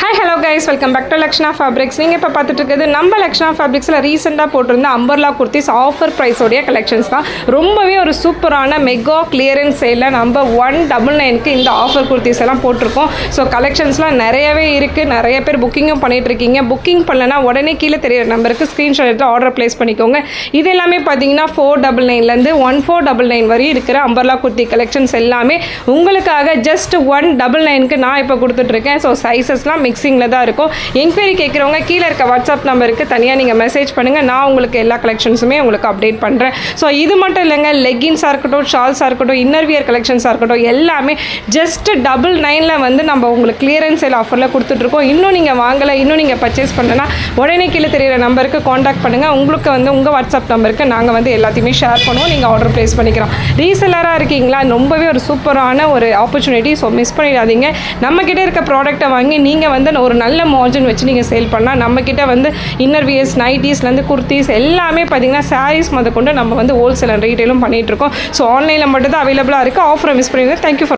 Hi hello guys, welcome back to Lakshna fabrics. நீங்கள் இப்போ பார்த்துட்டு இருக்கிறது நம்ம லக்ஷ்னா ஃபேப்ரிக்ஸில் ரீசெண்டாக போட்டிருந்த அம்பர்லா குர்த்திஸ் ஆஃபர் ப்ரைஸோடைய கலெக்ஷன்ஸ் தான். ரொம்பவே ஒரு சூப்பரான மெகா கிளியரன்ஸ் சேலில் நம்ம 199க்கு இந்த ஆஃபர் குர்த்திஸ் எல்லாம் போட்டிருக்கோம். ஸோ கலெக்ஷன்ஸ்லாம் நிறையவே இருக்குது. நிறைய பேர் புக்கிங்கும் பண்ணிகிட்ருக்கீங்க. புக்கிங் பண்ணலன்னா உடனே கீழே தெரியிற நம்பருக்கு ஸ்க்ரீன்ஷாட் எடுத்து ஆர்டர் ப்ளேஸ் பண்ணிக்கோங்க. இது எல்லாமே பார்த்தீங்கன்னா 499லேருந்து 1499 வரை இருக்கிற அம்பர்லா குர்த்தி கலெக்ஷன்ஸ் எல்லாமே உங்களுக்காக ஜஸ்ட் 199க்கு நான் இப்போ கொடுத்துட்ருக்கேன். ஸோ சைஸஸ்லாம் மிக்சிங்கில் தான் இருக்கும். என்கொயரி கேட்குறவங்க கீழே இருக்க வாட்ஸ்அப் நம்பருக்கு தனியாக நீங்கள் மெசேஜ் பண்ணுங்கள். நான் உங்களுக்கு எல்லா கலெக்ஷன்ஸுமே உங்களுக்கு அப்டேட் பண்ணுறேன். ஸோ இது மட்டும் இல்லைங்க, லெகின்ஸாக இருக்கட்டும், ஷால்ஸாக இருக்கட்டும், இன்னர்வியர் கலெக்ஷன்ஸாக இருக்கட்டும், எல்லாமே ஜஸ்ட் 99ல் வந்து நம்ம உங்களுக்கு கிளியரன்ஸ் சேல் ஆஃபரில் கொடுத்துட்ருக்கோம். இன்னும் நீங்கள் வாங்கலை, இன்னும் நீங்கள் பர்ச்சேஸ் பண்ணலன்னா உடனே கீழே தெரியிற நம்பருக்கு காண்டாக்ட் பண்ணுங்கள். உங்களுக்கு வந்து உங்கள் வாட்ஸ்அப் நம்பருக்கு நாங்கள் வந்து எல்லாத்தையுமே ஷேர் பண்ணுவோம். நீங்கள் ஆர்டர் ப்ளேஸ் பண்ணிக்கிறோம். ரீசெல்லராக இருக்கீங்களா, ரொம்பவே ஒரு சூப்பரான ஒரு ஆப்பர்ச்சுனிட்டி. ஸோ மிஸ் பண்ணிடாதீங்க. நம்மக்கிட்ட இருக்க ப்ராடக்ட்டை வாங்கி நீங்கள் வந்து ஒரு நல்ல மார்ஜின் வச்சு நீங்கள் சேல் பண்ணலாம். நம்மக்கிட்ட வந்து இன்னர்வியர்ஸ், நைட்டிஸ்லேருந்து குர்த்திஸ் எல்லாமே பார்த்தீங்கன்னா சாரீஸ் கொண்டு நம்ம வந்து ஹோல்சேல் அண்ட் ரீட்டெயிலும் பண்ணிகிட்ருக்கோம். ஸோ ஆன்லைனில் மட்டும் தான் அவைலபிளாக இருக்குது. ஆஃபரை மிஸ் பண்ணிடுங்க. Thank you for